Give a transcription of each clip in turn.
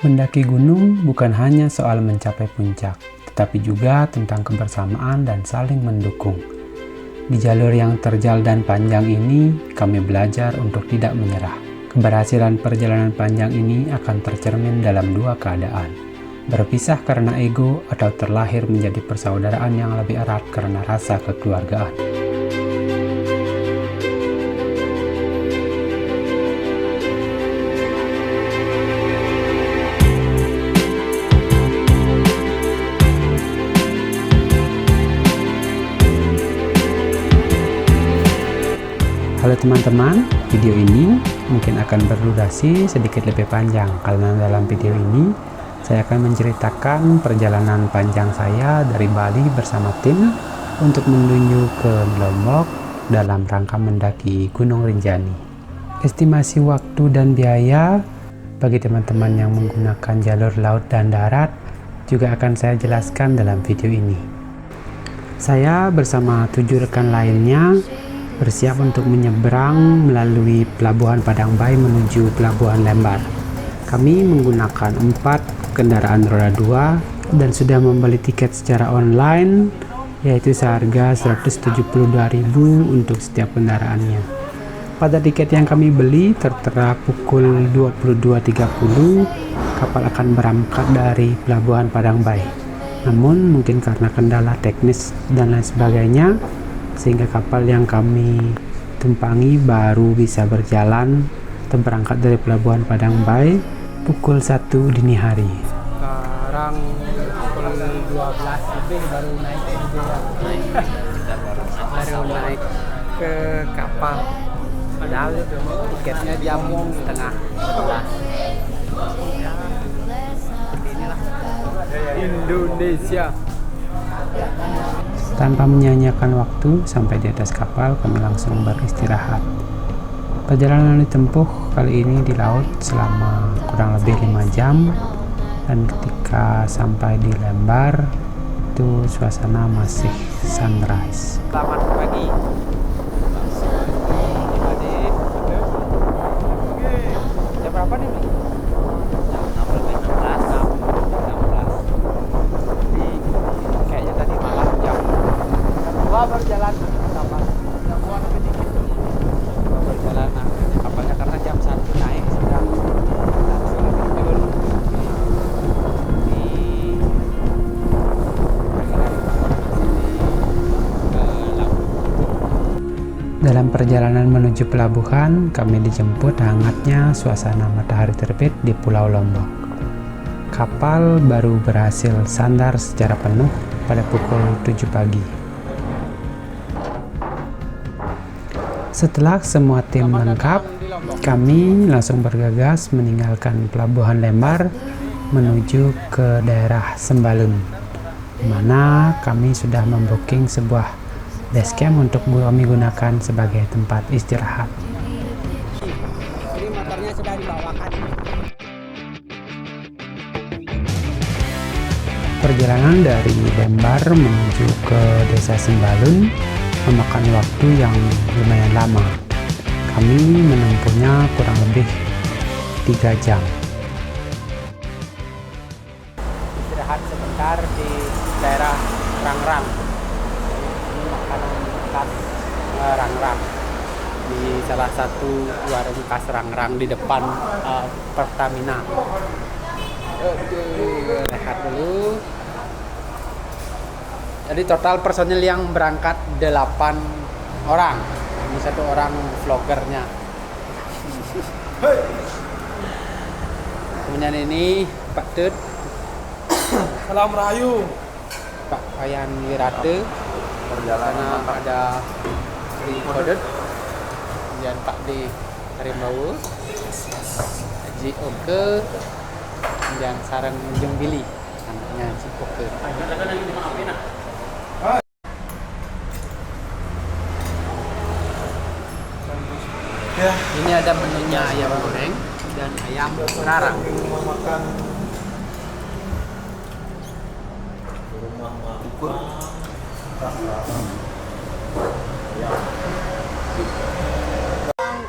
Mendaki gunung bukan hanya soal mencapai puncak, tetapi juga tentang kebersamaan dan saling mendukung. Di jalur yang terjal dan panjang ini, kami belajar untuk tidak menyerah. Keberhasilan perjalanan panjang ini akan tercermin dalam dua keadaan: berpisah karena ego atau terlahir menjadi persaudaraan yang lebih erat karena rasa kekeluargaan. Halo teman-teman, video ini mungkin akan berdurasi sedikit lebih panjang karena dalam video ini saya akan menceritakan perjalanan panjang saya dari Bali bersama tim untuk menuju ke Lombok dalam rangka mendaki Gunung Rinjani. Estimasi waktu dan biaya bagi teman-teman yang menggunakan jalur laut dan darat juga akan saya jelaskan dalam video ini. Saya bersama 7 rekan lainnya bersiap untuk menyeberang melalui Pelabuhan Padang Bay menuju Pelabuhan Lembar. Kami menggunakan 4 kendaraan roda 2 dan sudah membeli tiket secara online, yaitu seharga 172.000 untuk setiap kendaraannya. Pada tiket yang kami beli tertera pukul 22.30 kapal akan berangkat dari Pelabuhan Padang Bay. Namun mungkin karena kendala teknis dan lain sebagainya, sehingga kapal yang kami tumpangi baru bisa berjalan atau berangkat dari Pelabuhan Padang Bay pukul 1 dini hari. Sekarang pukul 12 lebih baru naik baru naik ke kapal, padahal tiketnya jam setengah 11. Inilah Indonesia. Tanpa menyia-nyiakan waktu, sampai di atas kapal kami langsung beristirahat. Perjalanan ditempuh kali ini di laut selama kurang lebih 5 jam, dan ketika sampai di Lembar itu suasana masih sunrise. Selamat pagi. Jam berapa nih? Berjalan kapal berjalan kapalnya karena jam 1 naik sedang turun di laut. Dalam perjalanan menuju pelabuhan, kami dijemput hangatnya suasana matahari terbit di Pulau Lombok. Kapal baru berhasil sandar secara penuh pada pukul 7 pagi. Setelah semua tim lengkap, kami langsung bergegas meninggalkan Pelabuhan Lembar menuju ke daerah Sembalun, di mana kami sudah membooking sebuah base camp untuk kami gunakan sebagai tempat istirahat. Ini motornya sudah dibawakan. Perjalanan dari Lembar menuju ke Desa Sembalun memakan waktu yang lumayan lama. Kami menempuhnya kurang lebih 3 jam. Istirahat sebentar di daerah Rangrang. Ini makanan khas Rangrang. Di salah satu warung khas Rangrang di depan Pertamina. Rehat dulu. Jadi total personil yang berangkat 8 orang. Ini 1 orang vlogernya. Kemudian ini Pak Tut. Salam Rahayu. Pak Payan Wirate. Perjalanan ada Sri Kodet. Kemudian Pak D Harimau. Haji Oke. Kemudian Sarang Jengbili. Anaknya si Oke. Ya. Ini ada menunya ayam goreng dan ayam berarang.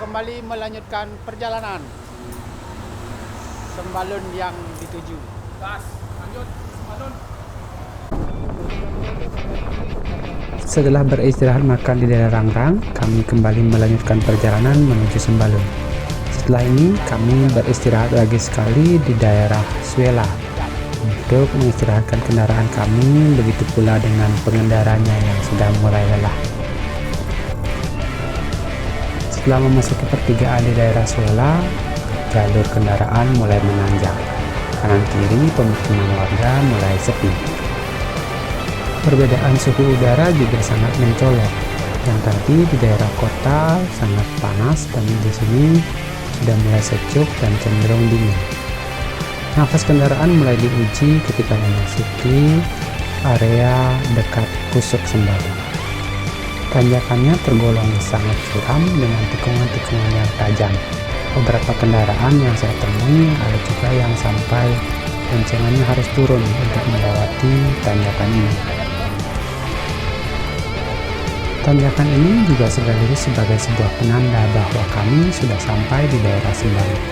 Kembali melanjutkan perjalanan. Sembalun yang dituju. Gas, lanjut, Sembalun. Setelah beristirahat makan di daerah Rangrang, kami kembali melanjutkan perjalanan menuju Sembalun. Setelah ini, kami beristirahat lagi sekali di daerah Suela untuk mengistirahatkan kendaraan kami, begitu pula dengan pengendaranya yang sudah mulai lelah. Setelah memasuki pertigaan di daerah Suela, jalur kendaraan mulai menanjak. Kanan kiri pemukiman warga mulai sepi. Perbedaan suhu udara juga sangat mencolok. Yang tadi di daerah kota sangat panas dan di sini sudah mulai sejuk dan cenderung dingin. Nafas kendaraan mulai diuji ketika memasuki area dekat Pusuk Sembalun. Tanjakannya tergolong sangat curam dengan tikungan-tikungan yang tajam. Beberapa kendaraan yang saya temui ada juga yang sampai boncengannya harus turun untuk melewati tanjakan ini. Tanjakan ini juga sekaligus sebagai sebuah penanda bahwa kami sudah sampai di daerah Sembalun.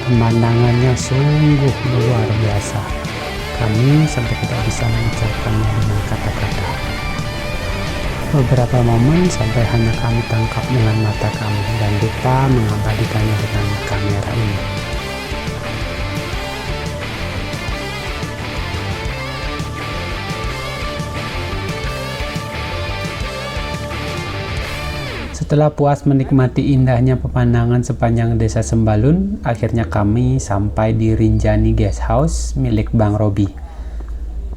Pemandangannya sungguh luar biasa. Kami sampai tidak bisa mengucapkannya dengan kata-kata. Beberapa momen sampai hanya kami tangkap dengan mata kami dan lupa mengabadikannya dengan kamera ini. Setelah puas menikmati indahnya pemandangan sepanjang desa Sembalun, akhirnya kami sampai di Rinjani Guest House milik Bang Robi.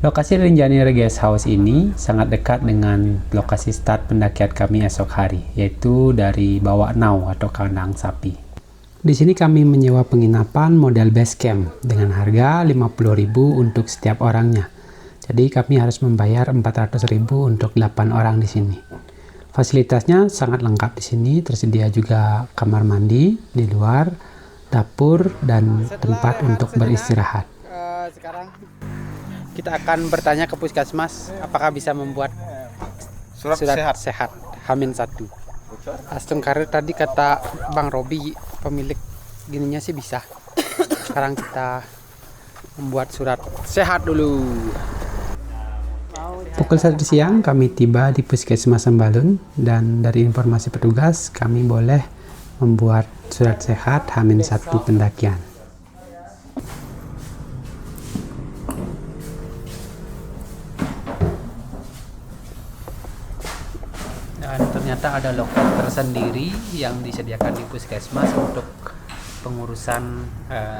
Lokasi Rinjani Guest House ini sangat dekat dengan lokasi start pendakian kami esok hari, yaitu dari Bawak Nau atau kandang sapi. Di sini kami menyewa penginapan model base camp dengan harga 50.000 untuk setiap orangnya. Jadi kami harus membayar 400.000 untuk 8 orang di sini. Fasilitasnya sangat lengkap di sini, tersedia juga kamar mandi di luar, dapur, dan tempat untuk beristirahat. Sekarang kita akan bertanya ke Puskesmas apakah bisa membuat surat sehat H-1. Langsung karena tadi kata Bang Robi pemilik gininya sih bisa. Sekarang kita membuat surat sehat dulu. Pukul 1 siang kami tiba di Puskesmas Sembalun dan dari informasi petugas kami boleh membuat surat sehat H-1 pendakian. Dan ternyata ada loket tersendiri yang disediakan di Puskesmas untuk pengurusan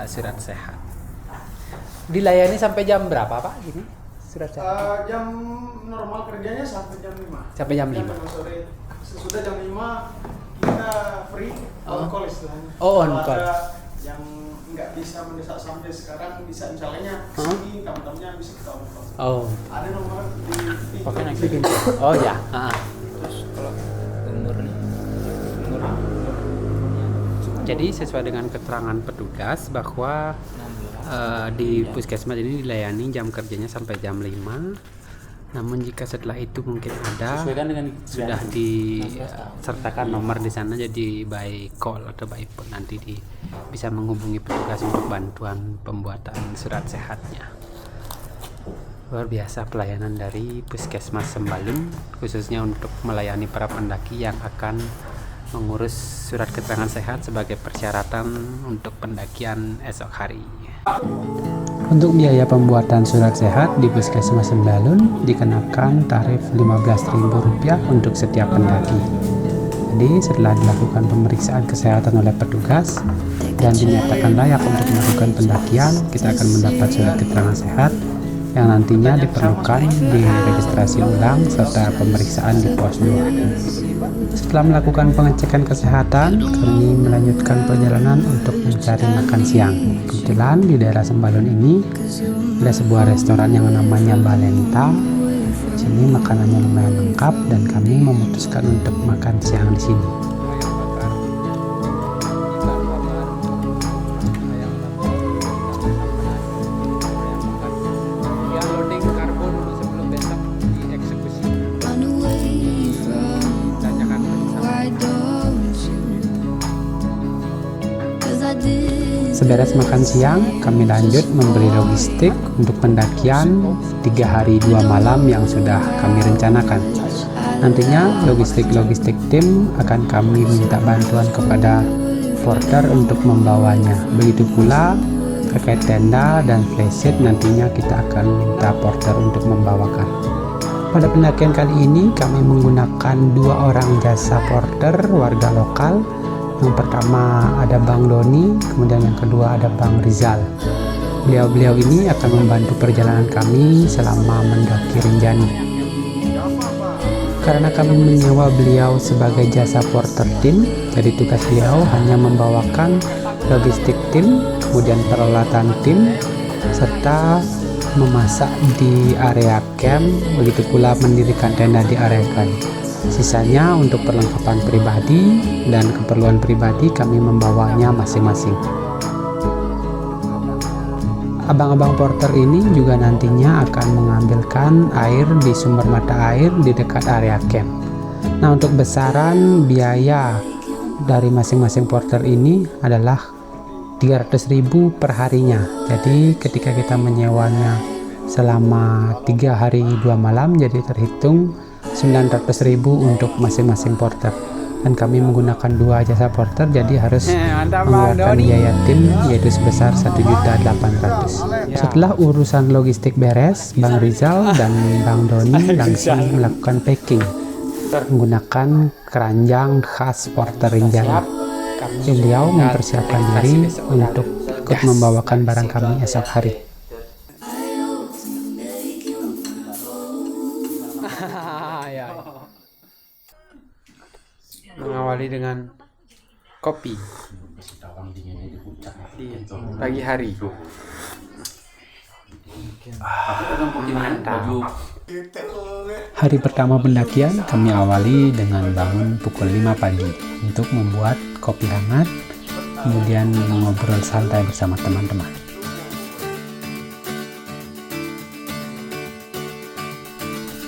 surat sehat. Dilayani sampai jam berapa Pak gini? Surat sehat? Jam normal kerjanya sampai jam 5. Sampai jam 5. Sore. Sesudah jam 5 kita free on call istilahnya. Oh, on Kalau call. ada yang nggak bisa mendesak sampai sekarang bisa misalnya sini teman-temannya bisa kita on call. Oh. Ada nomor di Pakai nanti pintu. Oh ya. Terus kalau Jadi sesuai dengan keterangan petugas bahwa di Puskesmas ini dilayani jam kerjanya sampai jam 5. Namun jika setelah itu mungkin ada sudah disertakan nomor di sana, jadi by call atau by phone nanti bisa menghubungi petugas untuk bantuan pembuatan surat sehatnya. Luar biasa pelayanan dari Puskesmas Sembalun, khususnya untuk melayani para pendaki yang akan mengurus surat keterangan sehat sebagai persyaratan untuk pendakian esok hari. Untuk biaya pembuatan surat sehat di Puskesmas Sembalun dikenakan tarif Rp15.000 untuk setiap pendaki. Jadi setelah dilakukan pemeriksaan kesehatan oleh petugas dan dinyatakan layak untuk melakukan pendakian, kita akan mendapat surat keterangan sehat yang nantinya diperlukan di registrasi ulang serta pemeriksaan di pos 2. Setelah melakukan pengecekan kesehatan, kami melanjutkan perjalanan untuk mencari makan siang. Kebetulan di daerah Sembalun ini ada sebuah restoran yang namanya Balenta. Di sini makanannya lumayan lengkap dan kami memutuskan untuk makan siang di sini. Beres makan siang, kami lanjut membeli logistik untuk pendakian 3 hari 2 malam yang sudah kami rencanakan. Nantinya logistik tim akan kami minta bantuan kepada porter untuk membawanya. Begitu pula terkait tenda dan flysheet, nantinya kita akan minta porter untuk membawakan. Pada pendakian kali ini kami menggunakan 2 orang jasa porter warga lokal. Yang pertama ada Bang Doni, kemudian yang kedua ada Bang Rizal. Beliau ini akan membantu perjalanan kami selama mendaki Rinjani. Karena kami menyewa beliau sebagai jasa porter tim, jadi tugas beliau hanya membawakan logistik tim, kemudian peralatan tim, serta memasak di area camp, begitu pula mendirikan tenda di area camp. Sisanya untuk perlengkapan pribadi dan keperluan pribadi kami membawanya masing-masing. Abang-abang porter ini juga nantinya akan mengambilkan air di sumber mata air di dekat area camp. Nah, untuk besaran biaya dari masing-masing porter ini adalah 300.000 per harinya. Jadi ketika kita menyewanya selama 3 hari 2 malam, jadi terhitung 900.000 untuk masing-masing porter. Dan kami menggunakan 2 jasa porter, jadi harus mengeluarkan biaya tim yaitu sebesar 1.800.000. Setelah urusan logistik beres, Bang Rizal dan Bang Doni langsung melakukan packing menggunakan keranjang khas porter Rinjani. Beliau mempersiapkan diri untuk ikut membawakan barang kami esok hari. Mengawali dengan kopi di pagi hari. Mantap. Hari pertama pendakian kami awali dengan bangun pukul 5 pagi untuk membuat kopi hangat, kemudian ngobrol santai bersama teman-teman.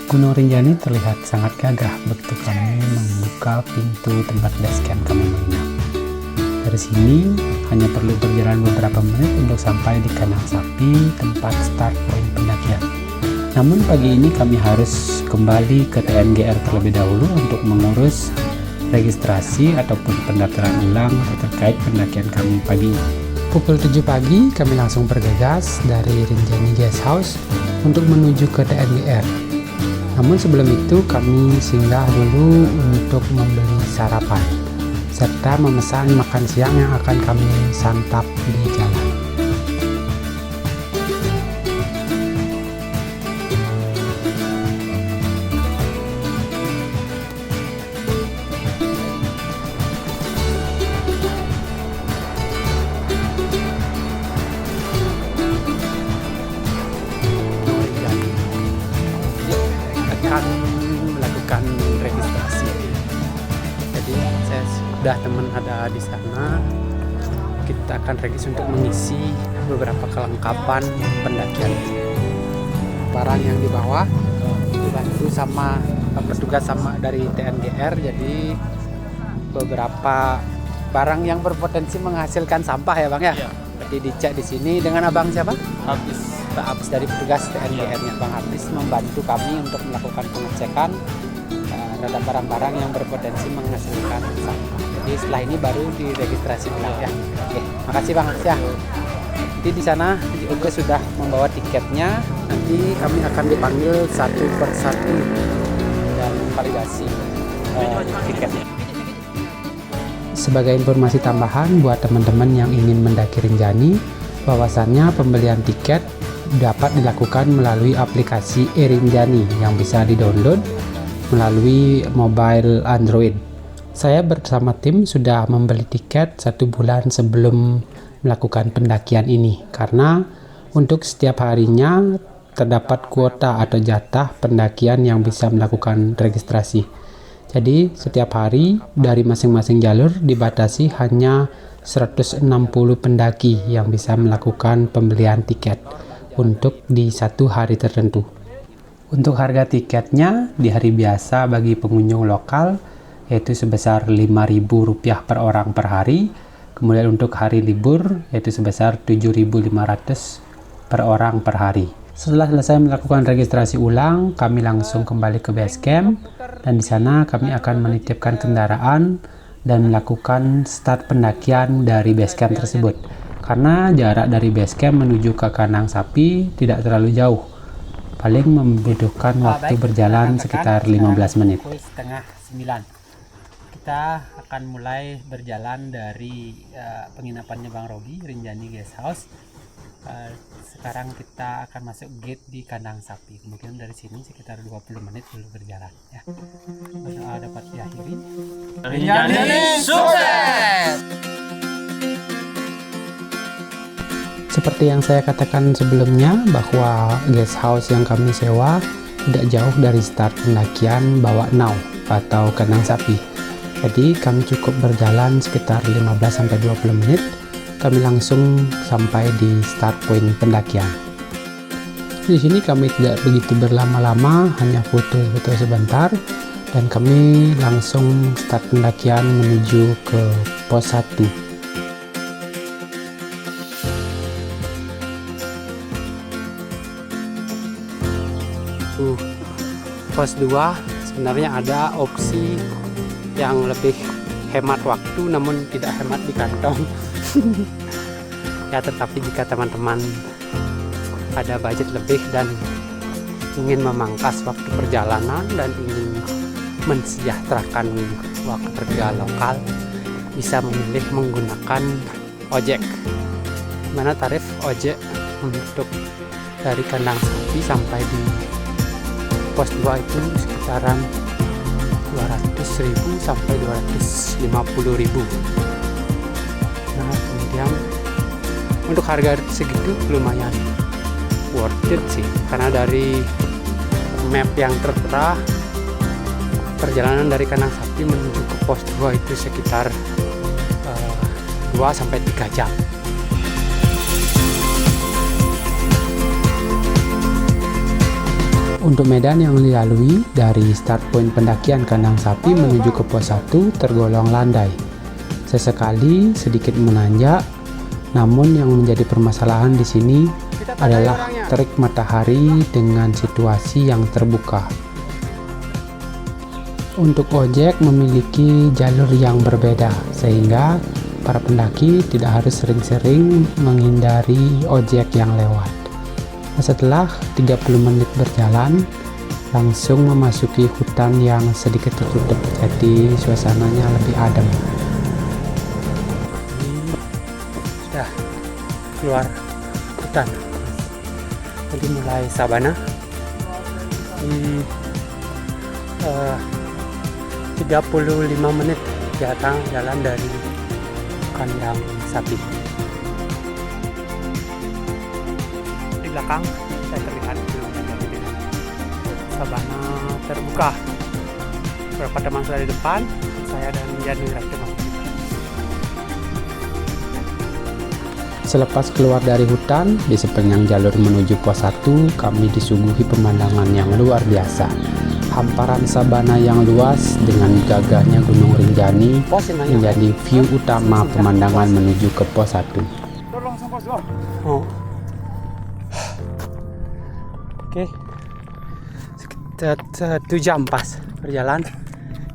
Gunung Rinjani terlihat sangat gagah begitu kami membuka pintu tempat base camp kami menginap. Dari sini hanya perlu berjalan beberapa menit untuk sampai di kandang sapi tempat start point pendakian. Namun pagi ini kami harus kembali ke TNGR terlebih dahulu untuk mengurus registrasi ataupun pendaftaran ulang terkait pendakian kami pagi. Pukul 7 pagi kami langsung bergegas dari Rinjani Guest House untuk menuju ke TNGR. Namun sebelum itu kami singgah dulu untuk membeli sarapan serta memesan makan siang yang akan kami santap di jalan. Melakukan registrasi. Jadi saya sudah teman ada di sana. Kita akan registrasi untuk mengisi beberapa kelengkapan pendakian. Barang yang dibawa dibantu sama petugas sama dari TNGR. Jadi beberapa barang yang berpotensi menghasilkan sampah ya Bang ya. Jadi dicek di sini dengan abang siapa? Habis dari petugas TNGR-nya Bang Habis membantu kami untuk melakukan pengecekan terhadap barang-barang yang berpotensi menghasilkan sampah. Jadi setelah ini baru diregistrasi ulang ya. Oke, makasih Bang Habis ya. Jadi di sana juga sudah membawa tiketnya. Nanti kami akan dipanggil satu persatu dan validasi tiketnya. Sebagai informasi tambahan buat teman-teman yang ingin mendaki Rinjani, bahwasannya pembelian tiket dapat dilakukan melalui aplikasi eRinjani yang bisa di-download melalui mobile Android. Saya bersama tim sudah membeli tiket 1 bulan sebelum melakukan pendakian ini karena untuk setiap harinya terdapat kuota atau jatah pendakian yang bisa melakukan registrasi. Jadi setiap hari dari masing-masing jalur dibatasi hanya 160 pendaki yang bisa melakukan pembelian tiket untuk di satu hari tertentu. Untuk harga tiketnya di hari biasa bagi pengunjung lokal yaitu sebesar Rp5.000 per orang per hari, Kemudian untuk hari libur yaitu sebesar 7.500 per orang per hari. Setelah selesai melakukan registrasi ulang, kami langsung kembali ke base camp dan di sana kami akan menitipkan kendaraan dan melakukan start pendakian dari base camp tersebut. Karena jarak dari base camp menuju ke kandang sapi tidak terlalu jauh. Paling membutuhkan waktu berjalan sekitar 15 menit. Pukul setengah 9. Kita akan mulai berjalan dari penginapannya Bang Robi, Rinjani Guest House. Sekarang kita akan masuk gate di kandang sapi. Kemudian dari sini sekitar 20 menit dulu berjalan. Ya. Berdoa dapat diakhiri. Rinjani sukses! Seperti yang saya katakan sebelumnya, bahwa guest house yang kami sewa tidak jauh dari start pendakian Bawak Nau atau kandang sapi. Jadi kami cukup berjalan sekitar 15-20 menit, kami langsung sampai di start point pendakian. Di sini kami tidak begitu berlama-lama, hanya foto-foto sebentar, dan kami langsung start pendakian menuju ke pos 1. Pos 2 sebenarnya ada opsi yang lebih hemat waktu namun tidak hemat di kantong. Ya, tetapi jika teman-teman ada budget lebih dan ingin memangkas waktu perjalanan dan ingin mensejahterakan waktu kerja lokal, bisa memilih menggunakan ojek. Mana tarif ojek untuk dari kandang sapi sampai di pos 2 itu sekitaran 200.000 sampai 250.000. Nah, kemudian untuk harga segitu lumayan worth it sih, karena dari map yang tertera perjalanan dari kandang sapi menuju ke pos 2 itu sekitar 2 sampai 3 jam. Untuk medan yang dilalui dari start point pendakian kandang sapi menuju ke pos 1 tergolong landai. Sesekali sedikit menanjak, namun yang menjadi permasalahan di sini adalah terik matahari dengan situasi yang terbuka. Untuk ojek memiliki jalur yang berbeda, sehingga para pendaki tidak harus sering-sering menghindari ojek yang lewat. Setelah 30 menit berjalan, langsung memasuki hutan yang sedikit tertutup, jadi suasananya lebih adem. Sudah keluar hutan, jadi mulai sabana. Di 35 menit jalan dari kandang sapi. Belakang saya terlihat dengan sabana terbuka. Beberapa teman sudah di depan, saya dan Yani Ratu. Selepas keluar dari hutan, di sepanjang jalur menuju pos 1, kami disuguhi pemandangan yang luar biasa. Hamparan sabana yang luas dengan gagahnya Gunung Rinjani menjadi view utama pemandangan menuju ke pos 1. Oh. Oke, sekitar 1 jam pas berjalan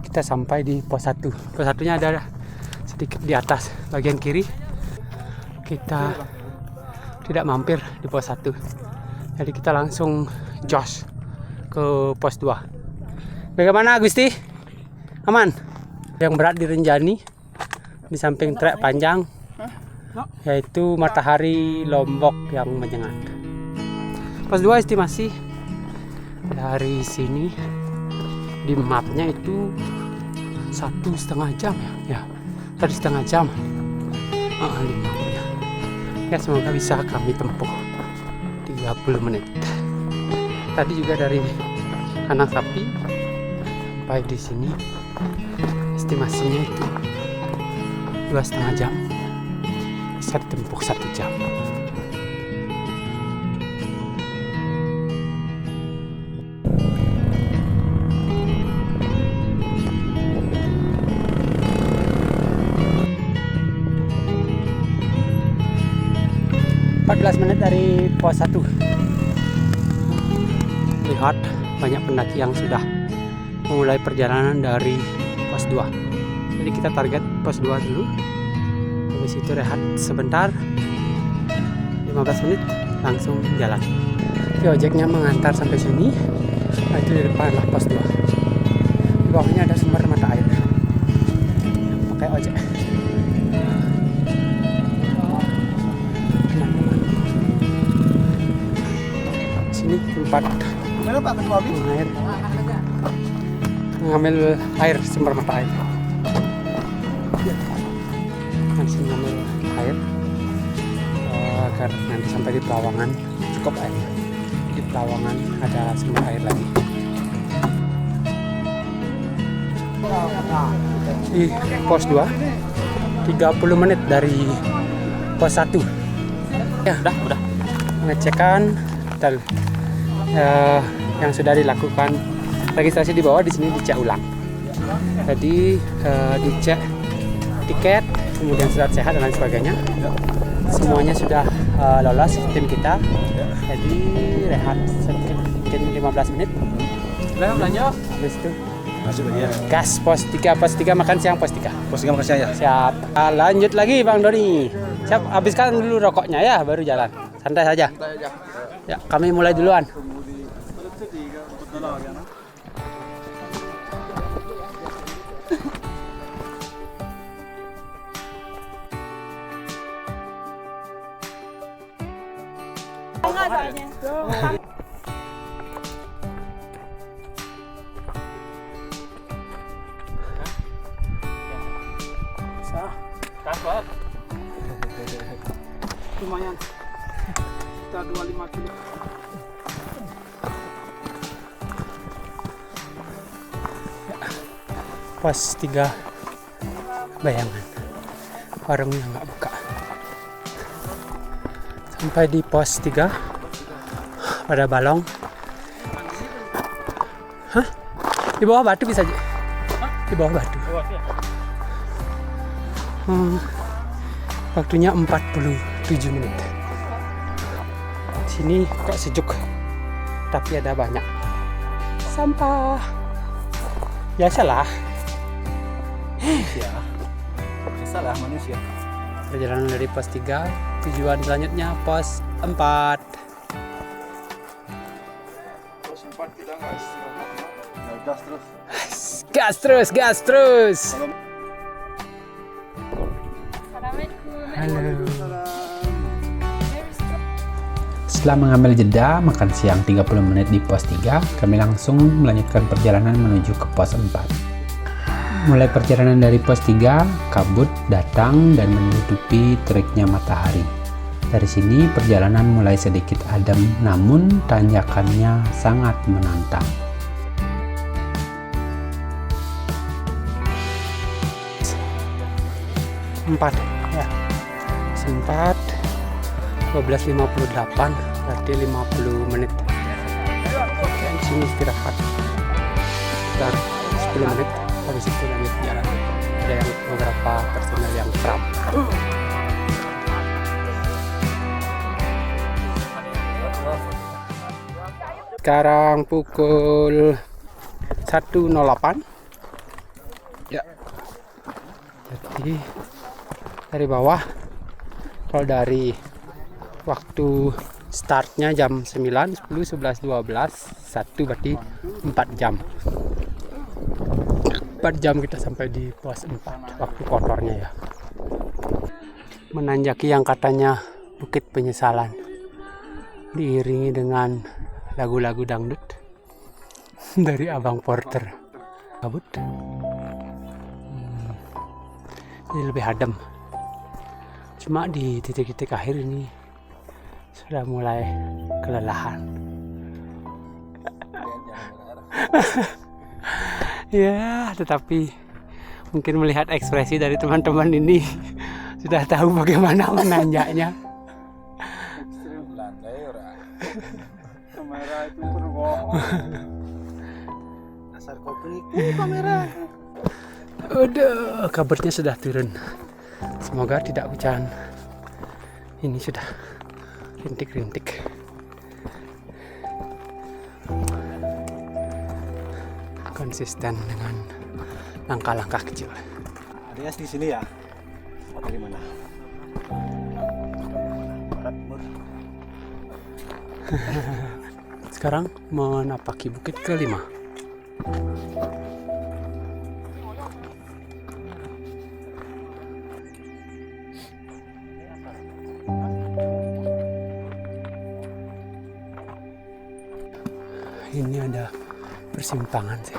kita sampai di pos 1. Pos 1-nya ada sedikit di atas bagian kiri. Kita tidak mampir di pos 1, jadi kita langsung jos ke pos 2. Bagaimana Gusti? Aman? Yang berat di Rinjani di samping trek panjang yaitu matahari Lombok yang menyengat. Pos 2 estimasi dari sini di mapnya itu 1,5 jam ya, 1,5 jam di mapnya. Ya, semoga bisa kami tempuh 30 menit. Tadi juga dari kandang sapi sampai di sini estimasinya itu 2,5 jam, bisa ditempuh 1 jam. dari pos 1. Lihat banyak pendaki yang sudah memulai perjalanan dari pos 2. Jadi kita target pos 2 dulu. Habis itu rehat sebentar, 15 menit langsung jalan. Di ojeknya mengantar sampai sini. Nah, itu di depan lah pos 2. Di bawahnya ada sumber mata air. Pakai ojek. Sini tempat Gimana Pak Ketua Bin? air, mengambil air, sumber mata air. Langsung ngambil air agar nanti sampai di Pelawangan cukup air. Di Pelawangan ada sumber air lagi. Di pos 2 30 menit dari pos 1. Ya, udah mengecekkan dan yang sudah dilakukan registrasi di bawah, di sini dicek ulang. Jadi dicek tiket, kemudian surat sehat dan lain sebagainya. Semuanya sudah lolos tim kita. Jadi rehat sedikit, mungkin 15 menit. Lanjut. Habis itu Masuk lagi ya. gas pos 3 makan siang pos 3. Pos 3 makasih ya. Siap. Lanjut lagi Bang Doni. Siap, habiskan dulu rokoknya ya baru jalan. Santai saja. Ya, kami mulai duluan. Lumayan. Kita 25 kilo. Pos 3 Bayangan. Warungnya nggak buka. Sampai di pos 3 pada balong. Hah? Di bawah batu bisa aja. Di bawah batu. Waktunya 47 menit. Sini kok sejuk, tapi ada banyak sampah. Biasalah. Ya. Salah manusia. Perjalanan dari pos 3, tujuan selanjutnya pos 4. Pos 4 kita nggak istirahat. Gas terus. Gas terus. Halo. Setelah mengambil jeda makan siang 30 menit di pos 3, kami langsung melanjutkan perjalanan menuju ke pos 4. Mulai perjalanan dari pos 3, kabut datang dan menutupi teriknya matahari. Dari sini perjalanan mulai sedikit adem, namun tanjakannya sangat menantang. Empat, ya. Sempat 12.58, berarti 50 menit. Dan sini istirahat sekitar 10 menit, habis itu lanjut jalan. Ada yang beberapa personel yang kram. Sekarang pukul 1.08. Ya. Jadi dari bawah, kalau dari waktu startnya jam 9, 10, 11, 12, 1 berarti 4 jam. 4 jam kita sampai di pos 4 waktu kotornya ya. Menanjaki yang katanya Bukit Penyesalan, diiringi dengan lagu-lagu dangdut dari Abang Porter. Kabut. Ini lebih adem. Cuma di titik-titik akhir ini sudah mulai kelelahan. Ya, tetapi mungkin melihat ekspresi dari teman-teman ini sudah tahu bagaimana menanjaknya. Kamera itu berbohong. Dasar kau penipu kamera. Udah, kabarnya sudah turun. Semoga tidak hujan. Ini sudah rintik-rintik. Konsisten dengan langkah-langkah kecil. Adanya di sini ya? Dari mana? Barat timur. Sekarang menapaki bukit kelima. Ini ada persimpangan sih.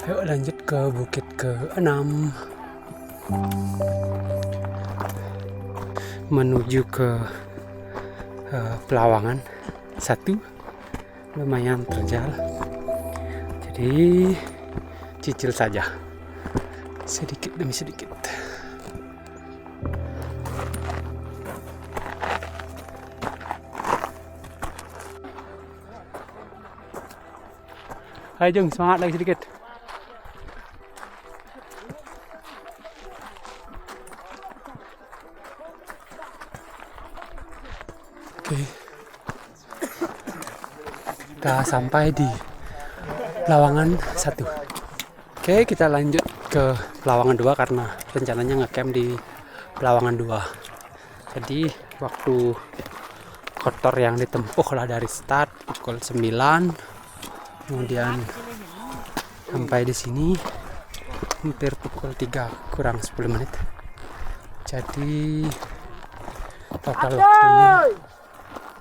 Ayo lanjut ke bukit ke-6 menuju ke Pelawangan 1. Lumayan terjal, jadi cicil saja sedikit demi sedikit. Ayo Jung, semangat lagi sedikit. Oke. Kita sampai di Pelawangan 1. Oke, kita lanjut ke Pelawangan 2 karena rencananya ngecamp di Pelawangan 2. Jadi waktu kotor yang ditempuh lah dari start pukul 9. Kemudian sampai di sini hampir pukul 3 kurang 10 menit. Jadi total waktunya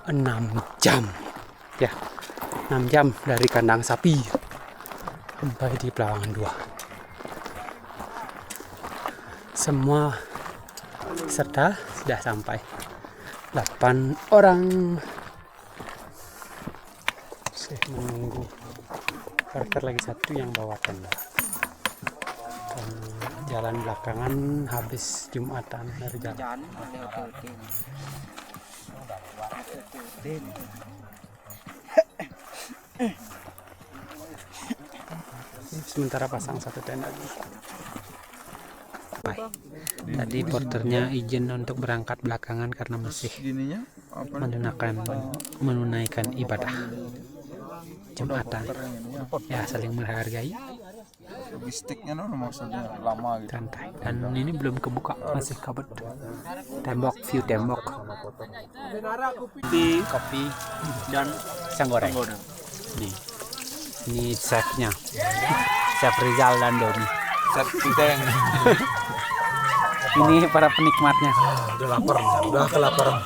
6 jam. Ya, 6 jam dari kandang sapi sampai di Pelawangan 2. Semua peserta sudah sampai. 8 orang. Masih menunggu parkir lagi satu yang bawa tenda. Dan jalan belakangan habis Jumatan dari jalan. Sementara pasang satu tenda dulu. Tadi porternya izin untuk berangkat belakangan karena masih menunaikan ibadah Jumatan. Ya, saling menghargai. Logistiknya maksudnya lama gitu. Santai. Dan ini belum kebuka, masih kabut. Tembok, view tembok. Kopi dan pisang goreng. Ini chefnya, Chef Rizal dan Doni. Chef kita yang Ini para penikmatnya. udah lapar, udah kelaparan.